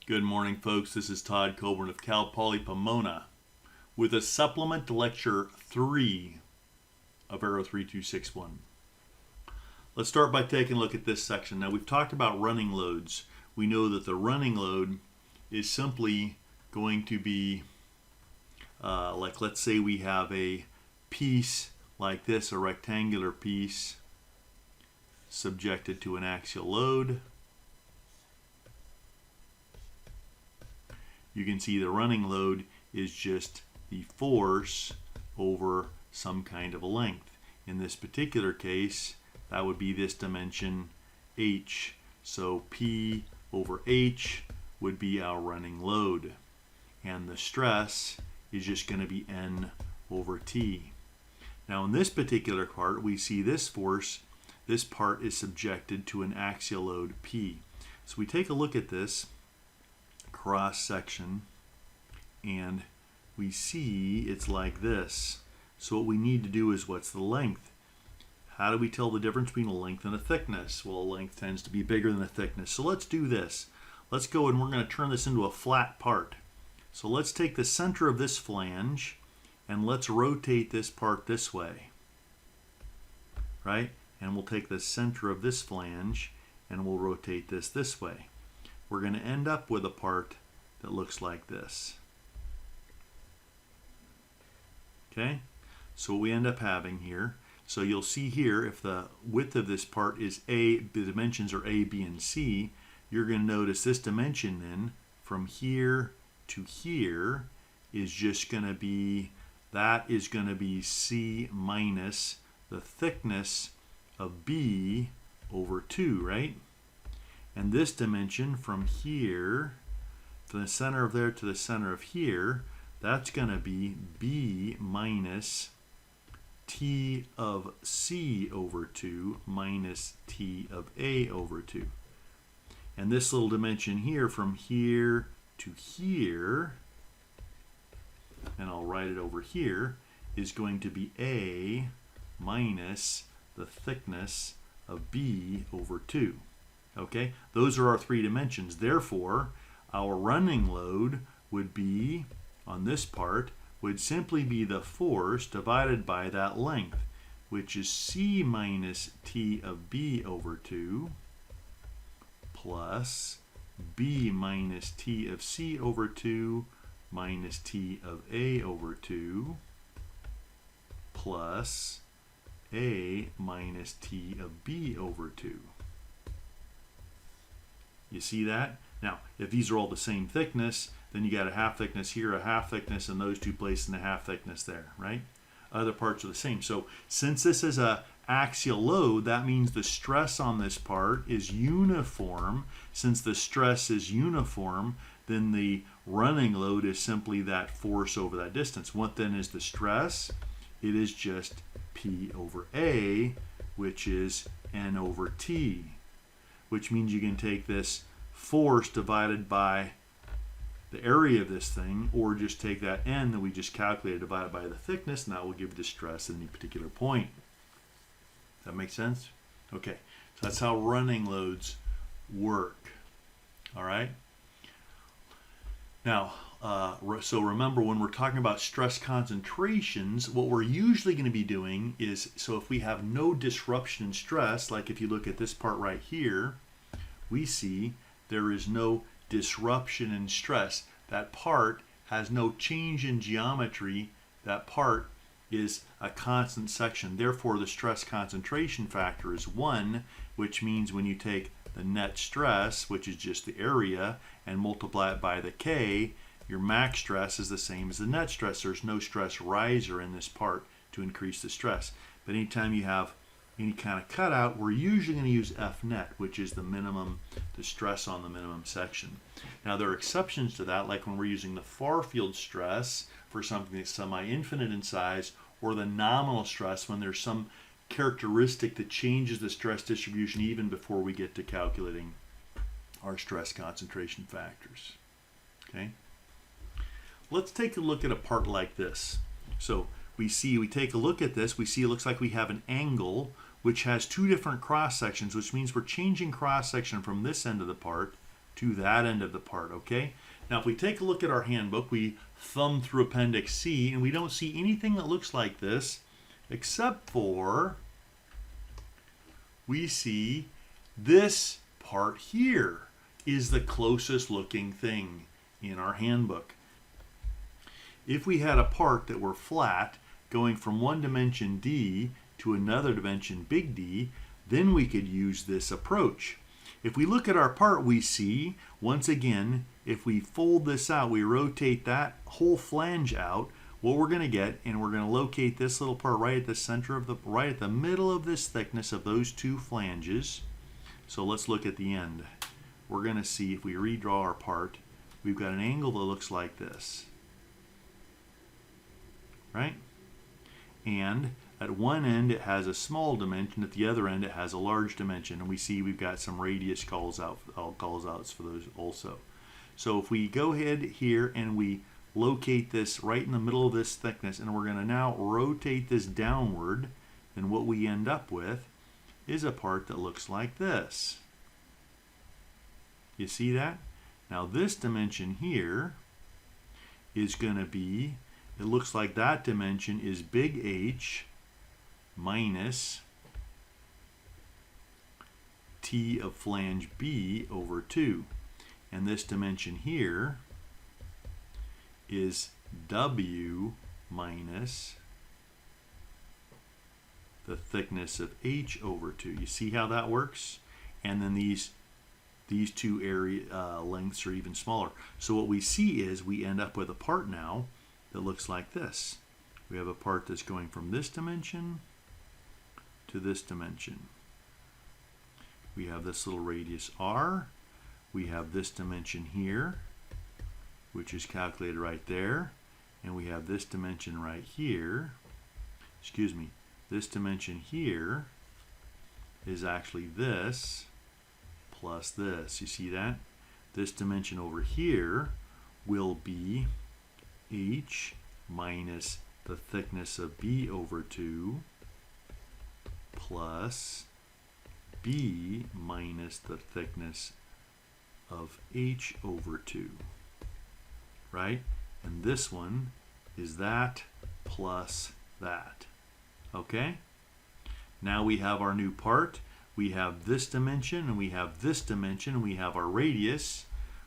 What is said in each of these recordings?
Good morning, folks. This is Todd Coburn of Cal Poly Pomona with a supplement to Lecture 3 of Aero3261. Let's start by taking a look at this section. Now, we've talked about running loads. We know that the running load is simply going to be, like let's say we have a piece like this, a rectangular piece subjected to an axial load. You can see the running load is just the force over some kind of a length. In this particular case, that would be this dimension h. So P over h would be our running load. And the stress is just going to be N over T. Now in this particular part, we see this force, this part is subjected to an axial load P. So we take a look at this cross section and we see it's like this. So what we need to do is, what's the length? How do we tell the difference between a length and a thickness? Well, a length tends to be bigger than a thickness. So let's do this. Let's go and we're going to turn this into a flat part. So let's take the center of this flange and let's rotate this part this way, right? And we'll take the center of this flange and we'll rotate this way. We're going to end up with a part that looks like this. Okay, so what we end up having here, so you'll see here, if the width of this part is A, the dimensions are A, B, and C, you're going to notice this dimension then, from here to here, is just going to be, that is going to be C minus the thickness of B over 2, right? And this dimension from here to the center of there to the center of here, that's going to be B minus T of C over 2 minus T of A over 2. And this little dimension here from here to here, and I'll write it over here, is going to be A minus the thickness of B over 2. Okay, those are our three dimensions. Therefore, our running load would be, on this part, would simply be the force divided by that length, which is C minus T of B over 2 plus B minus T of C over 2 minus T of A over 2 plus A minus T of B over 2. You see that? Now, if these are all the same thickness, then you got a half thickness here, a half thickness in those two places, and a half thickness there, right? Other parts are the same. So since this is a axial load, that means the stress on this part is uniform. Since the stress is uniform, then the running load is simply that force over that distance. What then is the stress? It is just P over A, which is N over T, which means you can take this force divided by the area of this thing, or just take that N that we just calculated divided by the thickness, and that will give you the stress at any particular point. Does that make sense? Okay, so that's how running loads work. All right. Now, so remember, when we're talking about stress concentrations, what we're usually going to be doing is, so if we have no disruption in stress, like if you look at this part right here, we see there is no disruption in stress. That part has no change in geometry. That part is a constant section. Therefore, the stress concentration factor is 1, which means when you take the net stress, which is just the area, and multiply it by the K, your max stress is the same as the net stress. There's no stress riser in this part to increase the stress. But anytime you have any kind of cutout, we're usually going to use F net, which is the minimum, the stress on the minimum section. Now there are exceptions to that, like when we're using the far field stress for something that's semi-infinite in size, or the nominal stress when there's some characteristic that changes the stress distribution even before we get to calculating our stress concentration factors. Okay, let's take a look at a part like this. So we take a look at this, we see it looks like we have an angle which has two different cross sections, which means we're changing cross section from this end of the part to that end of the part, okay? Now if we take a look at our handbook, we thumb through Appendix C and we don't see anything that looks like this except for we see this part here is the closest looking thing in our handbook. If we had a part that were flat going from one dimension D to another dimension big D, then we could use this approach. If we look at our part, we see, once again, if we fold this out, we rotate that whole flange out, what we're going to get, and we're going to locate this little part right at the center of the, right at the middle of this thickness of those two flanges. So let's look at the end. We're going to see, if we redraw our part, we've got an angle that looks like this, right? And at one end it has a small dimension, at the other end it has a large dimension, and we see we've got some radius calls outs for those also. So if we go ahead here and we locate this right in the middle of this thickness, and we're going to now rotate this downward, then what we end up with is a part that looks like this. You see that? Now this dimension here is going to be, it looks like that dimension is big H minus T of flange B over 2. And this dimension here is W minus the thickness of H over 2. You see how that works? And then these two area lengths are even smaller. So what we see is we end up with a part now that looks like this. We have a part that's going from this dimension to this dimension. We have this little radius R. We have this dimension here, which is calculated right there. And we have this dimension right here. Excuse me. This dimension here is actually this plus this. You see that? This dimension over here will be H minus the thickness of B over 2 plus B minus the thickness of H over 2, right? And this one is that plus that, okay? Now we have our new part. We have this dimension and we have this dimension and we have our radius.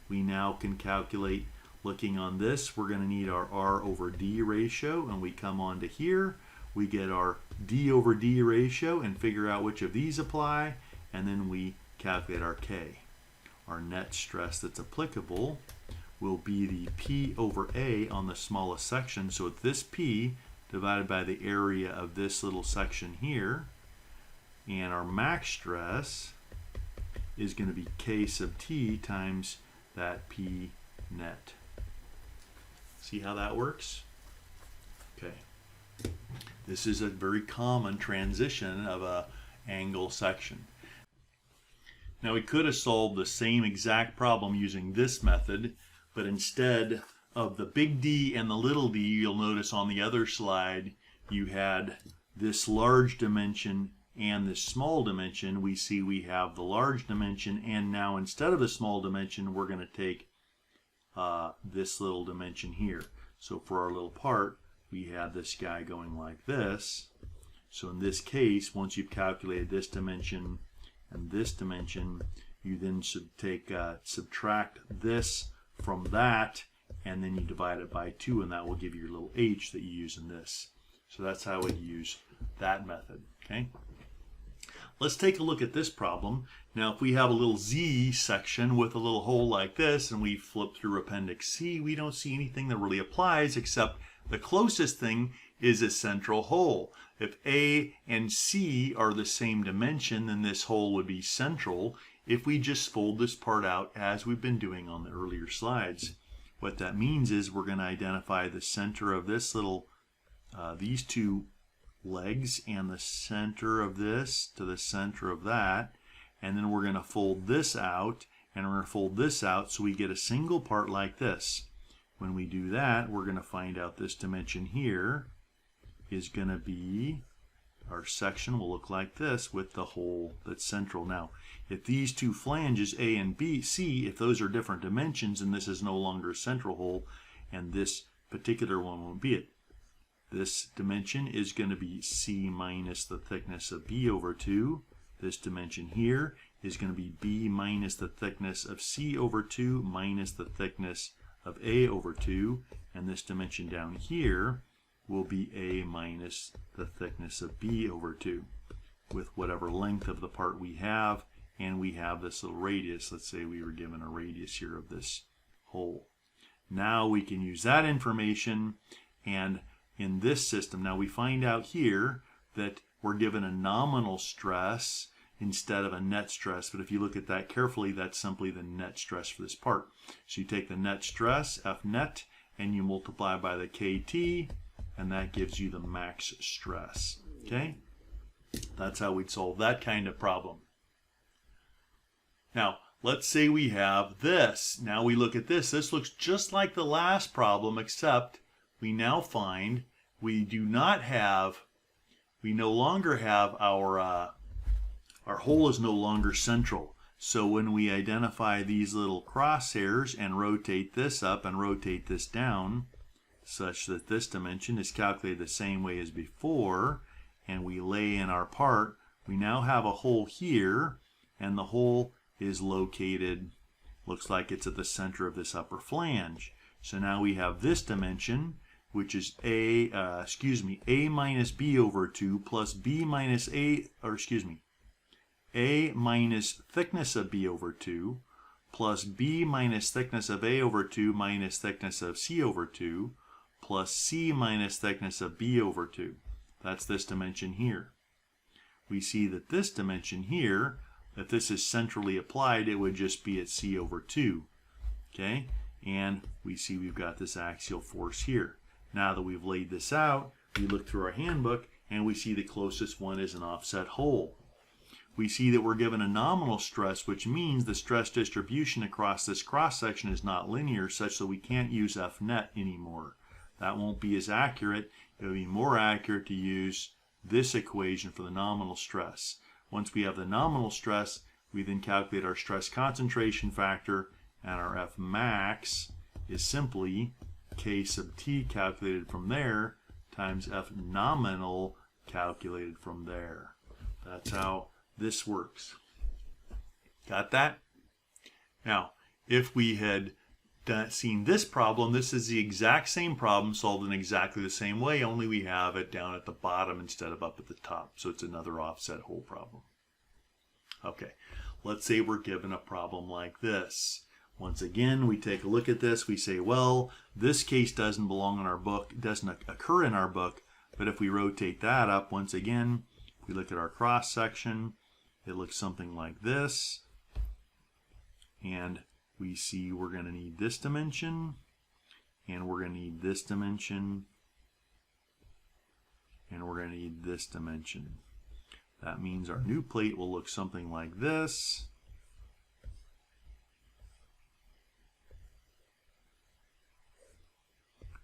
We now can calculate, looking on this, we're going to need our R over D ratio, and we come on to here, we get our D over D ratio and figure out which of these apply, and then we calculate our K. Our net stress that's applicable will be the P over A on the smallest section, so it's this P divided by the area of this little section here, and our max stress is going to be K sub T times that P net. See how that works? Okay. This is a very common transition of a angle section. Now we could have solved the same exact problem using this method, but instead of the big D and the little d, you'll notice on the other slide you had this large dimension and this small dimension. We see we have the large dimension, and now instead of the small dimension we're going to take this little dimension here. So for our little part we had this guy going like this. So in this case, once you've calculated this dimension and this dimension, you then subtract this from that, and then you divide it by 2, and that will give you your little h that you use in this. So that's how we use that method. Okay. Let's take a look at this problem. Now if we have a little Z section with a little hole like this and we flip through Appendix C, we don't see anything that really applies, except the closest thing is a central hole. If A and C are the same dimension, then this hole would be central if we just fold this part out as we've been doing on the earlier slides. What that means is we're going to identify the center of this little, these two legs, and the center of this to the center of that, and then we're going to fold this out, and we're going to fold this out so we get a single part like this. When we do that, we're going to find out this dimension here is going to be our section will look like this with the hole that's central. Now, if these two flanges, A and B, C, if those are different dimensions and this is no longer a central hole and this particular one won't be it, this dimension is going to be C minus the thickness of B over 2. This dimension here is going to be B minus the thickness of C over 2 minus the thickness of A over 2. And this dimension down here will be A minus the thickness of B over 2 with whatever length of the part we have. And we have this little radius. Let's say we were given a radius here of this hole. Now we can use that information, and in this system, now we find out here that we're given a nominal stress instead of a net stress. But if you look at that carefully, that's simply the net stress for this part. So you take the net stress, F net, and you multiply by the KT, and that gives you the max stress. Okay? That's how we'd solve that kind of problem. Now, let's say we have this. Now we look at this. This looks just like the last problem, except we now find we no longer have our hole is no longer central. So when we identify these little crosshairs and rotate this up and rotate this down, such that this dimension is calculated the same way as before, and we lay in our part, we now have a hole here, and the hole is located, looks like it's at the center of this upper flange. So now we have this dimension, which is A minus B over 2 plus B minus A minus thickness of B over 2 plus B minus thickness of A over 2 minus thickness of C over 2 plus C minus thickness of B over 2. That's this dimension here. We see that this dimension here, if this is centrally applied, it would just be at C over 2. Okay? And we see we've got this axial force here. Now that we've laid this out, we look through our handbook and we see the closest one is an offset hole. We see that we're given a nominal stress, which means the stress distribution across this cross-section is not linear, such that we can't use F net anymore. That won't be as accurate. It would be more accurate to use this equation for the nominal stress. Once we have the nominal stress, we then calculate our stress concentration factor, and our F max is simply K sub T calculated from there times F nominal calculated from there. That's how this works. Got that? Now, if we had seen this problem, this is the exact same problem solved in exactly the same way, only we have it down at the bottom instead of up at the top. So it's another offset hole problem. Okay, let's say we're given a problem like this. Once again, we take a look at this. We say, well, this case doesn't belong in our book, doesn't occur in our book, but if we rotate that up, once again, if we look at our cross section, it looks something like this. And we see we're going to need this dimension, and we're going to need this dimension, and we're going to need this dimension. That means our new plate will look something like this.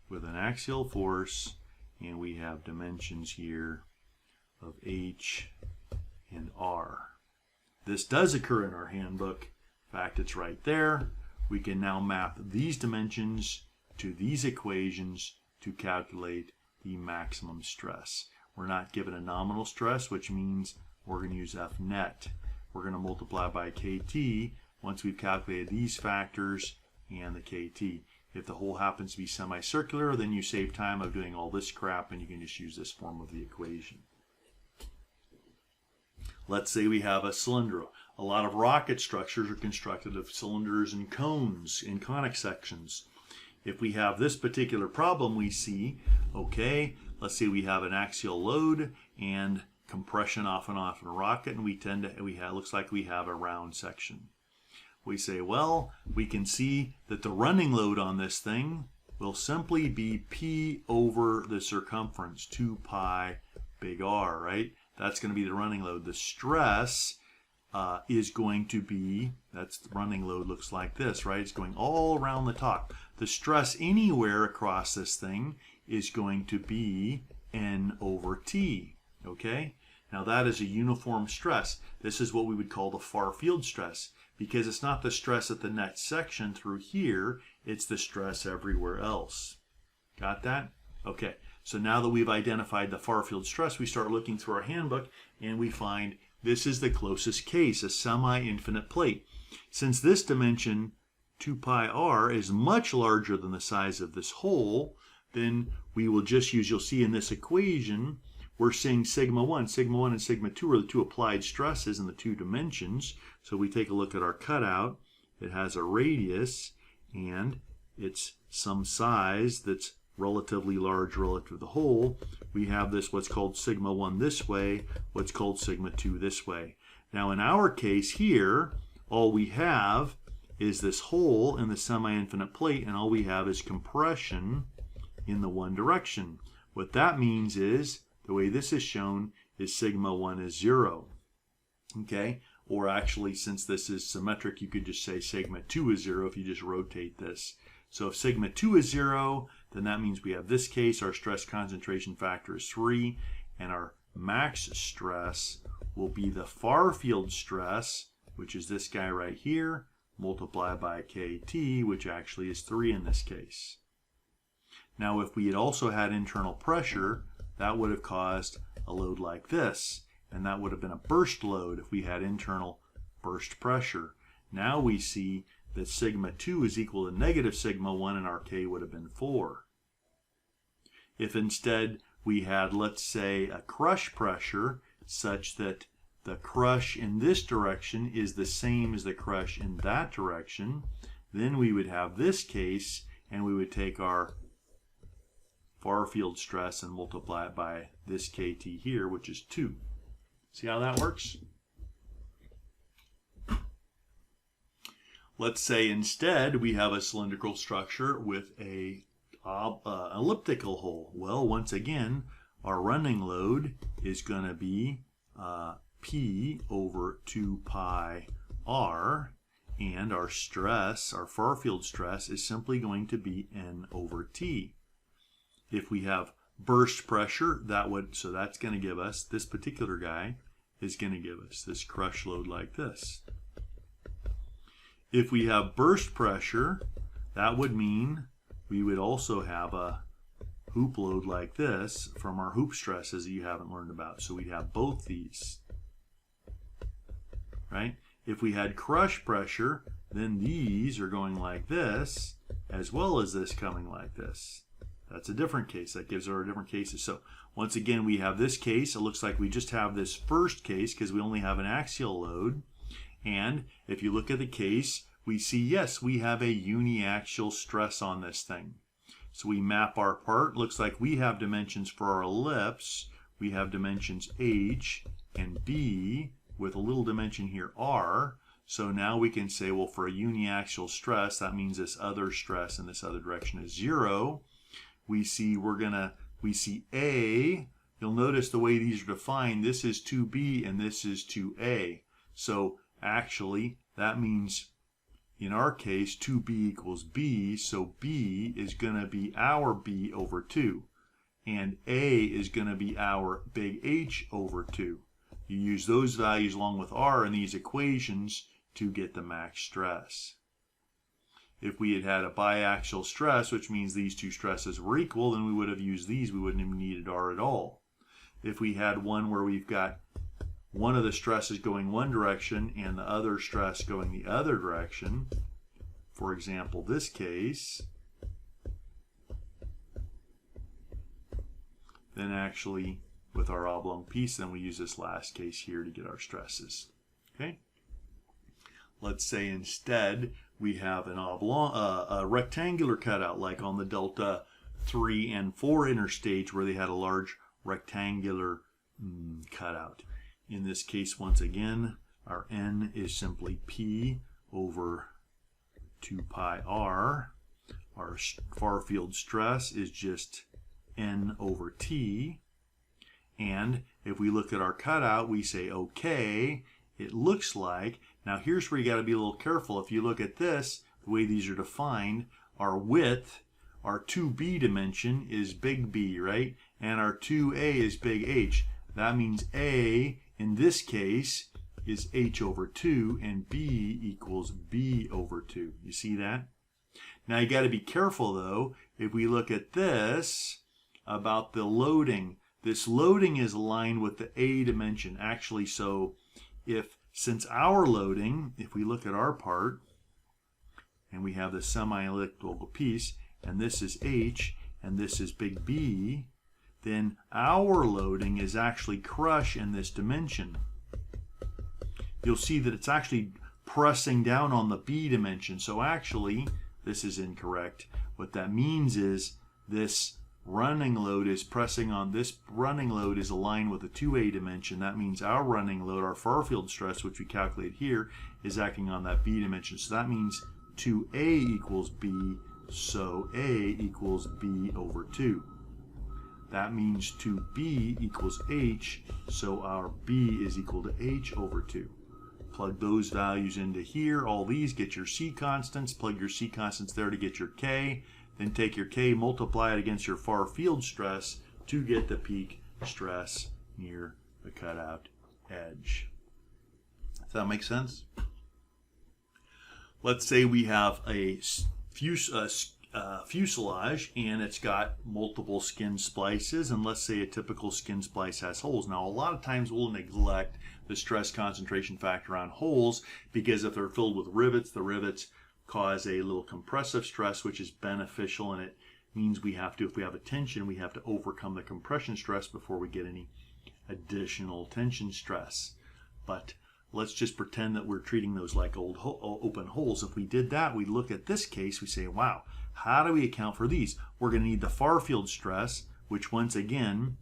With an axial force, and we have dimensions here of H and R. This does occur in our handbook. In fact, it's right there. We can now map these dimensions to these equations to calculate the maximum stress. We're not given a nominal stress, which means we're going to use F net. We're going to multiply by KT once we've calculated these factors and the KT. If the hole happens to be semicircular, then you save time of doing all this crap and you can just use this form of the equation. Let's say we have a cylinder. A lot of rocket structures are constructed of cylinders and cones in conic sections. If we have this particular problem, we see, okay, let's say we have an axial load and compression off and on in a rocket, and looks like we have a round section. We say, well, we can see that the running load on this thing will simply be P over the circumference, 2 pi big R, right? That's going to be the running load. The stress is going to be, that's the running load looks like this, right? It's going all around the top. The stress anywhere across this thing is going to be N over T. Okay? Now that is a uniform stress. This is what we would call the far field stress, because it's not the stress at the next section through here, it's the stress everywhere else. Got that? Okay, so now that we've identified the far field stress, we start looking through our handbook and we find this is the closest case, a semi-infinite plate. Since this dimension 2 pi r is much larger than the size of this hole, then we will just use, you'll see in this equation, we're seeing sigma 1 and sigma 2 are the two applied stresses in the two dimensions. So we take a look at our cutout. It has a radius and it's some size that's relatively large relative to the hole. We have this, what's called sigma 1 this way, what's called sigma 2 this way. Now in our case here, all we have is this hole in the semi-infinite plate, and all we have is compression in the one direction. What that means is, the way this is shown, is sigma 1 is 0. Okay? Or actually, since this is symmetric, you could just say sigma 2 is 0 if you just rotate this. So if sigma 2 is 0, then that means we have this case, our stress concentration factor is 3, and our max stress will be the far field stress, which is this guy right here, multiplied by kT, which actually is 3 in this case. Now if we had also had internal pressure, that would have caused a load like this, and that would have been a burst load if we had internal burst pressure. Now we see that sigma 2 is equal to negative sigma 1, and our K would have been 4. If instead we had, let's say, a crush pressure such that the crush in this direction is the same as the crush in that direction, then we would have this case, and we would take our far field stress and multiply it by this kT here, which is 2. See how that works? Let's say instead we have a cylindrical structure with a elliptical hole. Well, once again, our running load is going to be P over 2 pi r, and our stress, our far field stress, is simply going to be N over T. If we have burst pressure, so that's going to give us, this particular guy is going to give us this crush load like this. If we have burst pressure, that would mean we would also have a hoop load like this from our hoop stresses that you haven't learned about. So we'd have both these, right? If we had crush pressure, then these are going like this, as well as this coming like this. That's a different case. That gives our different cases. So once again, we have this case. It looks like we just have this first case because we only have an axial load. And if you look at the case, we see, yes, we have a uniaxial stress on this thing. So we map our part. Looks like we have dimensions for our ellipse. We have dimensions h and b with a little dimension here r. So now we can say, well, for a uniaxial stress, that means this other stress in this other direction is 0. We see A. You'll notice the way these are defined, this is 2B and this is 2A. So actually, that means in our case, 2B equals B, so B is going to be our B over 2. And A is going to be our big H over 2. You use those values along with R in these equations to get the max stress. If we had had a biaxial stress, which means these two stresses were equal, then we would have used these. We wouldn't have needed R at all. If we had one where we've got one of the stresses going one direction and the other stress going the other direction, for example, this case, then actually with our oblong piece, then we use this last case here to get our stresses. Okay? Let's say instead we have an a rectangular cutout, like on the delta 3 and 4 interstage where they had a large rectangular cutout. In this case, once again, our N is simply P over 2 pi r. Our far field stress is just N over T. And if we look at our cutout, we say, okay, it looks like, now here's where you got to be a little careful. If you look at this, the way these are defined, our width, our 2B dimension is big B, right? And our 2A is big H. That means A, in this case, is H over 2, and B equals B over 2. You see that? Now you got to be careful though, if we look at this, about the loading. This loading is aligned with the A dimension. Actually, so since our loading, if we look at our part, and we have the semi-elliptical piece, and this is H, and this is big B, then our loading is actually crush in this dimension. You'll see that it's actually pressing down on the B dimension. So actually, this is incorrect. What that means is this running load is pressing on, this running load is aligned with the 2A dimension. That means our running load, our far field stress, which we calculate here, is acting on that B dimension. So that means 2A equals B, so A equals B over 2. That means 2B equals H, so our B is equal to H over 2. Plug those values into here. All these, get your C constants. Plug your C constants there to get your K. Then take your K, multiply it against your far field stress to get the peak stress near the cutout edge. Does that make sense? Let's say we have a fuselage and it's got multiple skin splices, and let's say a typical skin splice has holes. Now a lot of times we'll neglect the stress concentration factor on holes because if they're filled with rivets, the rivets cause a little compressive stress, which is beneficial, and it means we have to, if we have a tension, we have to overcome the compression stress before we get any additional tension stress. But let's just pretend that we're treating those like old open holes. If we did that, we look at this case, we say, wow, how do we account for these? We're going to need the far field stress, which once again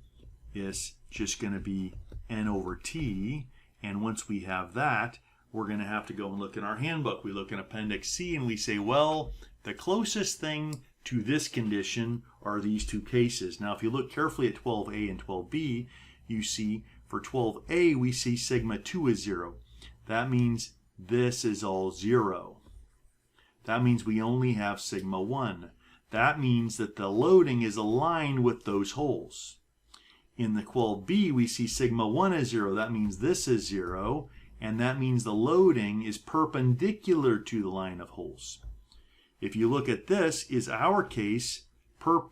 is just going to be N over T. And once we have that, we're going to have to go and look in our handbook. We look in Appendix C and we say, well, the closest thing to this condition are these two cases. Now, if you look carefully at 12A and 12B, you see for 12A, we see sigma 2 is 0. That means this is all 0. That means we only have sigma 1. That means that the loading is aligned with those holes. In the 12B, we see sigma 1 is 0. That means this is 0. And that means the loading is perpendicular to the line of holes. If you look at this, is our case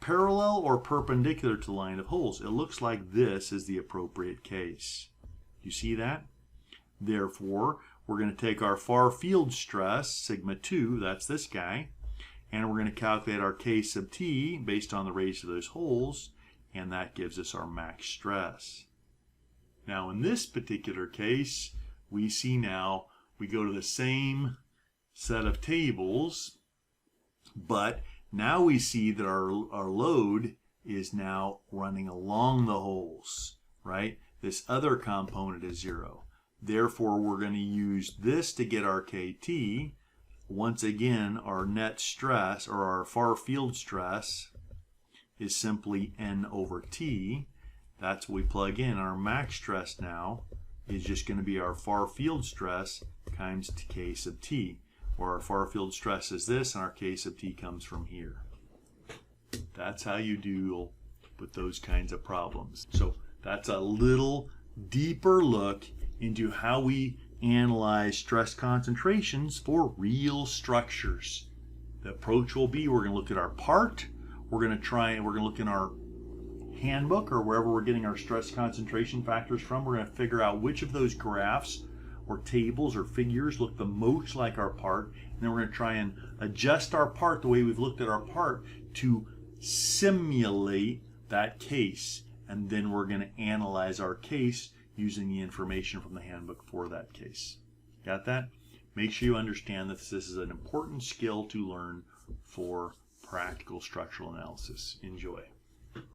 parallel or perpendicular to the line of holes? It looks like this is the appropriate case. You see that? Therefore, we're going to take our far field stress, sigma 2, that's this guy, and we're going to calculate our K sub T based on the radius of those holes, and that gives us our max stress. Now in this particular case, we see now we go to the same set of tables, but now we see that our load is now running along the holes, right? This other component is 0. Therefore, we're going to use this to get our KT. Once again, our net stress, or our far field stress, is simply N over T. That's what we plug in. Our max stress now is just going to be our far field stress times K sub T, where our far field stress is this and our K sub T comes from here. That's how you deal with those kinds of problems. So that's a little deeper look into how we analyze stress concentrations for real structures. The approach will be, we're going to look at our part, we're going to look in our handbook or wherever we're getting our stress concentration factors from. We're going to figure out which of those graphs or tables or figures look the most like our part, and then we're going to try and adjust our part the way we've looked at our part to simulate that case, and then we're going to analyze our case using the information from the handbook for that case. Got that? Make sure you understand that this is an important skill to learn for practical structural analysis. Enjoy.